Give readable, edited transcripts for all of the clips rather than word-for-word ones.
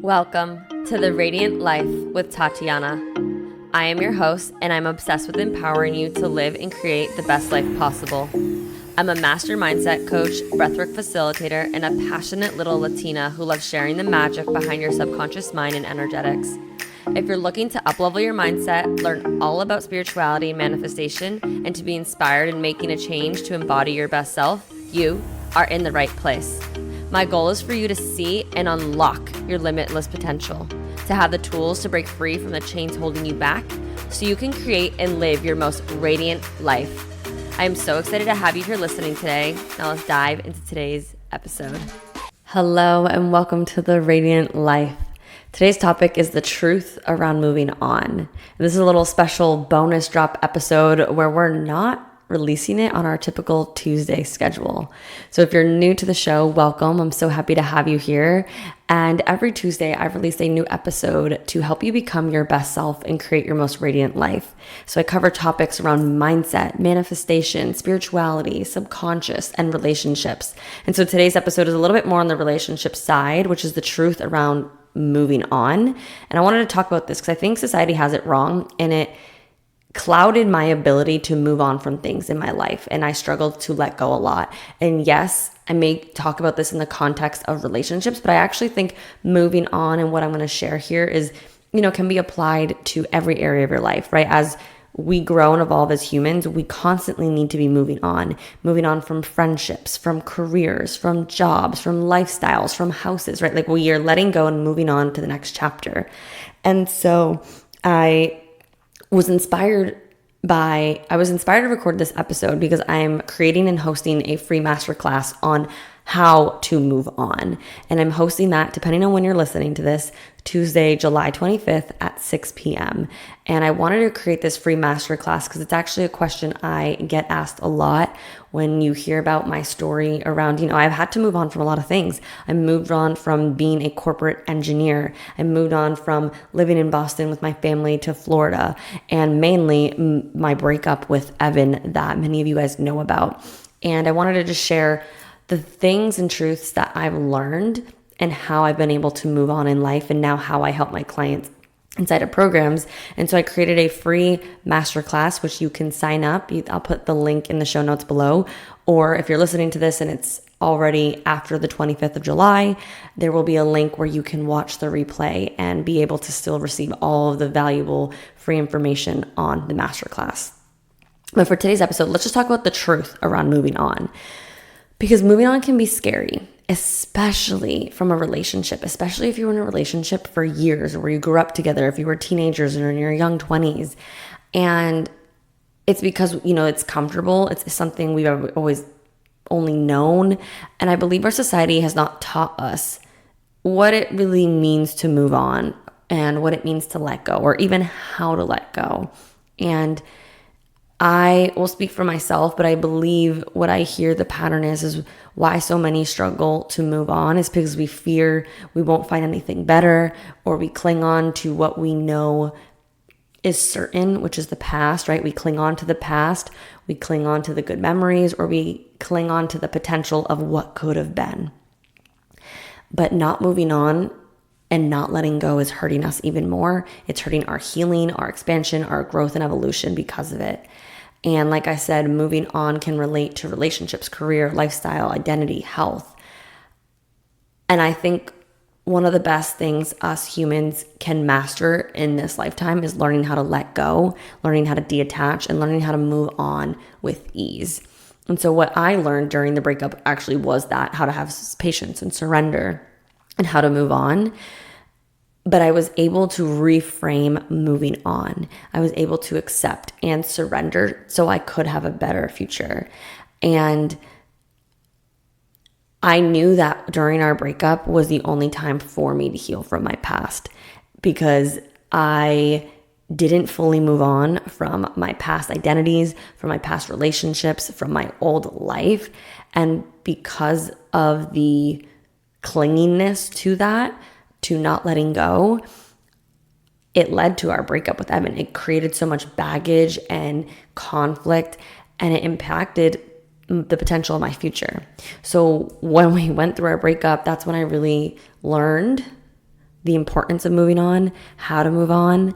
Welcome to the Radiant Life with Tatiana. I am your host, and I'm obsessed with empowering you to live and create the best life possible. I'm a master mindset coach, breathwork facilitator, and a passionate little Latina who loves sharing the magic behind your subconscious mind and energetics. If you're looking to uplevel your mindset, learn all about spirituality and manifestation, and to be inspired in making a change to embody your best self, you are in the right place. My goal is for you to see and unlock your limitless potential, to have the tools to break free from the chains holding you back so you can create and live your most radiant life. I am so excited to have you here listening today. Now let's dive into today's episode. Hello and welcome to the Radiant Life. Today's topic is the truth around moving on. This is a little special bonus drop episode where we're not releasing it on our typical Tuesday schedule. So if you're new to the show, welcome. I'm so happy to have you here. And every Tuesday, I release a new episode to help you become your best self and create your most radiant life. So I cover topics around mindset, manifestation, spirituality, subconscious, and relationships. And so today's episode is a little bit more on the relationship side, which is the truth around moving on. And I wanted to talk about this because I think society has it wrong, and it clouded my ability to move on from things in my life, and I struggled to let go a lot. And yes, I may talk about this in the context of relationships, but I actually think moving on and what I'm going to share here is, can be applied to every area of your life, right? As we grow and evolve as humans, we constantly need to be moving on from friendships, from careers, from jobs, from lifestyles, from houses, right? Like we are letting go and moving on to the next chapter. And so I was inspired to record this episode because I'm creating and hosting a free masterclass on how to move on. And I'm hosting that, depending on when you're listening to this, Tuesday, July 25th at 6 p.m. And I wanted to create this free masterclass because it's actually a question I get asked a lot when you hear about my story around, I've had to move on from a lot of things. I moved on from being a corporate engineer. I moved on from living in Boston with my family to Florida, and mainly my breakup with Evan that many of you guys know about. And I wanted to just share the things and truths that I've learned and how I've been able to move on in life, and now how I help my clients inside of programs. And so I created a free masterclass, which you can sign up. I'll put the link in the show notes below. Or if you're listening to this and it's already after the 25th of July, there will be a link where you can watch the replay and be able to still receive all of the valuable free information on the masterclass. But for today's episode, let's just talk about the truth around moving on. Because moving on can be scary, especially from a relationship, especially if you were in a relationship for years, or you grew up together, if you were teenagers or in your young 20s. And it's because, it's comfortable. It's something we've always only known. And I believe our society has not taught us what it really means to move on and what it means to let go, or even how to let go. And I will speak for myself, but I believe what I hear the pattern is why so many struggle to move on is because we fear we won't find anything better, or we cling on to what we know is certain, which is the past, right? We cling on to the past, we cling on to the good memories, or we cling on to the potential of what could have been. But not moving on and not letting go is hurting us even more. It's hurting our healing, our expansion, our growth and evolution because of it. And like I said, moving on can relate to relationships, career, lifestyle, identity, health. And I think one of the best things us humans can master in this lifetime is learning how to let go, learning how to detach, and learning how to move on with ease. And so what I learned during the breakup actually was that, how to have patience and surrender and how to move on. But I was able to reframe moving on. I was able to accept and surrender so I could have a better future. And I knew that during our breakup was the only time for me to heal from my past, because I didn't fully move on from my past identities, from my past relationships, from my old life. And because of the clinginess to that, to not letting go, it led to our breakup with Evan. It created so much baggage and conflict, and it impacted the potential of my future. So when we went through our breakup, that's when I really learned the importance of moving on, how to move on.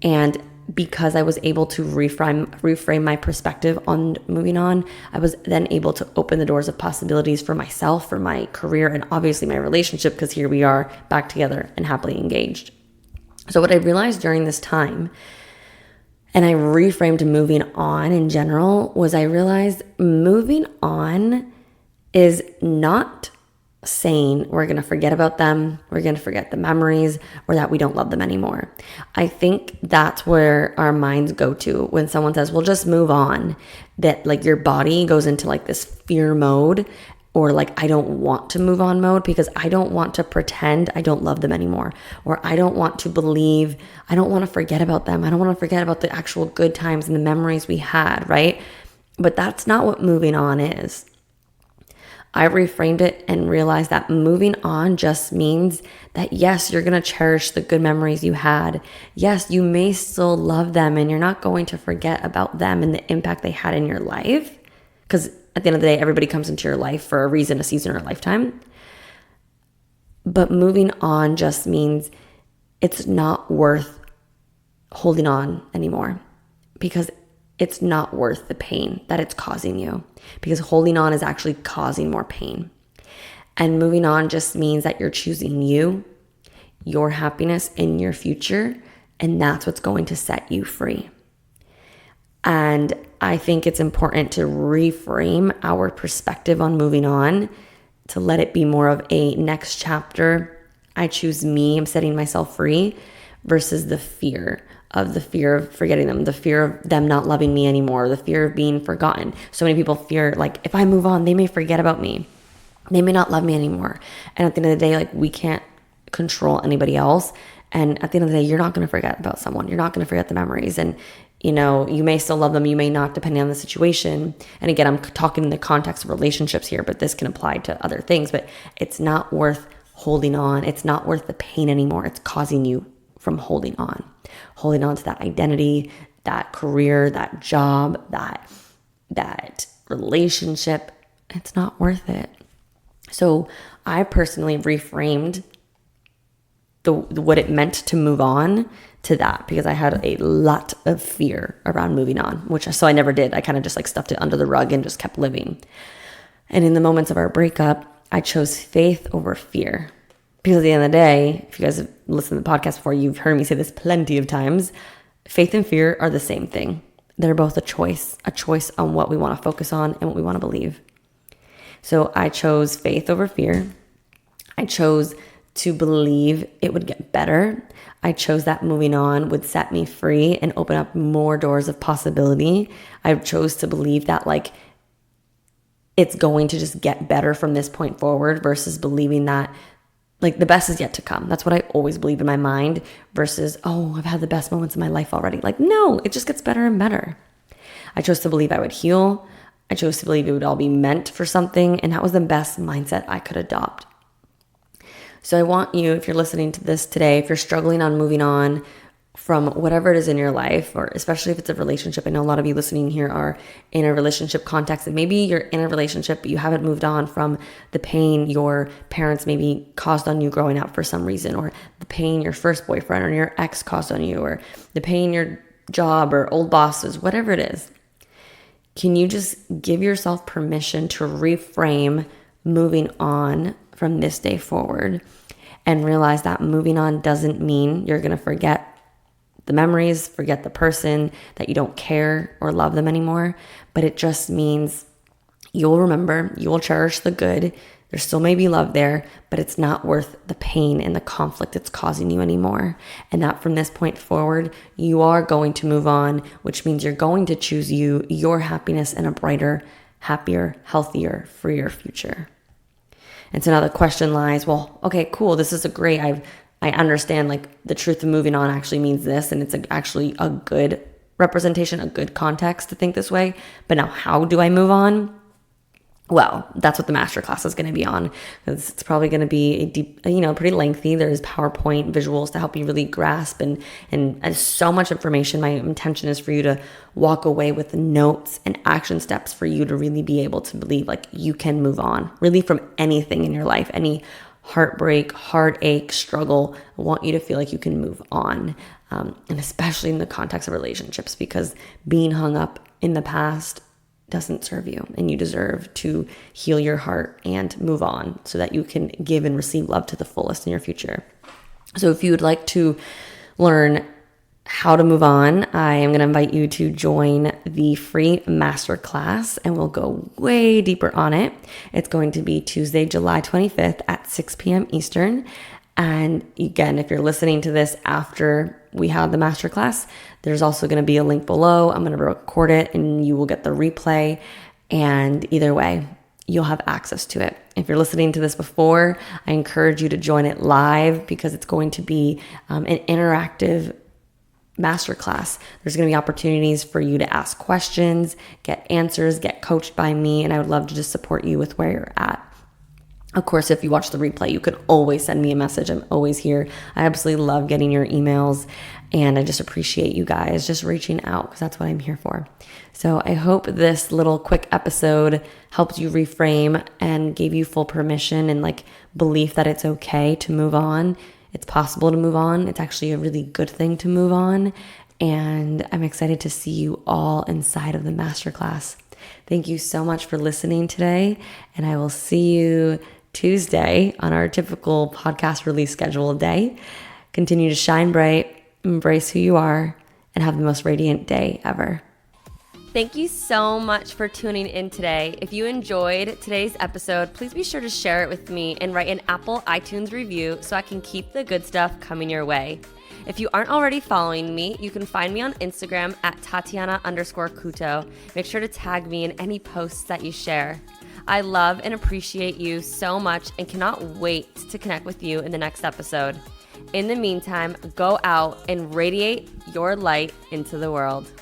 And because I was able to reframe my perspective on moving on, I was then able to open the doors of possibilities for myself, for my career, and obviously my relationship, because here we are back together and happily engaged. So what I realized during this time, and I reframed moving on in general, was I realized moving on is not saying we're going to forget about them, we're going to forget the memories, or that we don't love them anymore. I think that's where our minds go to when someone says, well, just move on, that like your body goes into like this fear mode, or like, I don't want to move on mode because I don't want to pretend I don't love them anymore, or I don't want to believe, I don't want to forget about them. I don't want to forget about the actual good times and the memories we had, right? But that's not what moving on is. I reframed it and realized that moving on just means that yes, you're going to cherish the good memories you had. Yes, you may still love them and you're not going to forget about them and the impact they had in your life. Because at the end of the day, everybody comes into your life for a reason, a season, or a lifetime. But moving on just means it's not worth holding on anymore, because it's not worth the pain that it's causing you, because holding on is actually causing more pain. And moving on just means that you're choosing you, your happiness, and your future, and that's what's going to set you free. And I think it's important to reframe our perspective on moving on, to let it be more of a next chapter. I choose me, I'm setting myself free, versus the fear of forgetting them, the fear of them not loving me anymore, the fear of being forgotten. So many people fear, like, if I move on, they may forget about me. They may not love me anymore. And at the end of the day, like, we can't control anybody else. And at the end of the day, you're not going to forget about someone. You're not going to forget the memories. And, you know, you may still love them. You may not, depending on the situation. And again, I'm talking in the context of relationships here, but this can apply to other things. But it's not worth holding on. It's not worth the pain anymore. It's causing you from holding on to that identity, that career, that job, that relationship. It's not worth it. So I personally reframed what it meant to move on to that, because I had a lot of fear around moving on, so I never did. I kind of just like stuffed it under the rug and just kept living. And in the moments of our breakup, I chose faith over fear. Because at the end of the day, if you guys have listened to the podcast before, you've heard me say this plenty of times, faith and fear are the same thing. They're both a choice on what we want to focus on and what we want to believe. So I chose faith over fear. I chose to believe it would get better. I chose that moving on would set me free and open up more doors of possibility. I chose to believe that like it's going to just get better from this point forward, versus believing that like the best is yet to come. That's what I always believe in my mind, versus, oh, I've had the best moments of my life already. Like, no, it just gets better and better. I chose to believe I would heal. I chose to believe it would all be meant for something. And that was the best mindset I could adopt. So I want you, if you're listening to this today, if you're struggling on moving on from whatever it is in your life, or especially if it's a relationship. I know a lot of you listening here are in a relationship context, and maybe you're in a relationship, but you haven't moved on from the pain your parents maybe caused on you growing up for some reason, or the pain your first boyfriend or your ex caused on you, or the pain your job or old bosses, whatever it is. Can you just give yourself permission to reframe moving on from this day forward, and realize that moving on doesn't mean you're going to forget the memories, forget the person, that you don't care or love them anymore, but it just means you'll remember, you will cherish the good. There still may be love there, but it's not worth the pain and the conflict it's causing you anymore. And that from this point forward, you are going to move on, which means you're going to choose you, your happiness, and a brighter, happier, healthier, freer future. And so now the question lies, well, okay, cool. This is I understand like the truth of moving on actually means this, and it's actually a good representation, a good context to think this way. But now how do I move on? Well, that's what the masterclass is going to be on. It's probably going to be a deep, pretty lengthy. There's PowerPoint visuals to help you really grasp and so much information. My intention is for you to walk away with notes and action steps for you to really be able to believe like you can move on really from anything in your life, any heartbreak, heartache, struggle. I want you to feel like you can move on. And especially in the context of relationships, because being hung up in the past doesn't serve you, and you deserve to heal your heart and move on so that you can give and receive love to the fullest in your future. So if you would like to learn how to move on, I am going to invite you to join the free masterclass, and we'll go way deeper on it. It's going to be Tuesday, July 25th at 6 p.m. Eastern. And again, if you're listening to this after we have the masterclass, there's also going to be a link below. I'm going to record it and you will get the replay. And either way, you'll have access to it. If you're listening to this before, I encourage you to join it live, because it's going to be an interactive masterclass. There's going to be opportunities for you to ask questions, get answers, get coached by me, and I would love to just support you with where you're at. Of course, if you watch the replay, you can always send me a message. I'm always here. I absolutely love getting your emails, and I just appreciate you guys just reaching out, because that's what I'm here for. So I hope this little quick episode helped you reframe and gave you full permission and belief that it's okay to move on. It's possible to move on. It's actually a really good thing to move on. And I'm excited to see you all inside of the masterclass. Thank you so much for listening today. And I will see you Tuesday on our typical podcast release schedule day. Continue to shine bright, embrace who you are, and have the most radiant day ever. Thank you so much for tuning in today. If you enjoyed today's episode, please be sure to share it with me and write an Apple iTunes review so I can keep the good stuff coming your way. If you aren't already following me, you can find me on Instagram at Tatiana_Kuto. Make sure to tag me in any posts that you share. I love and appreciate you so much and cannot wait to connect with you in the next episode. In the meantime, go out and radiate your light into the world.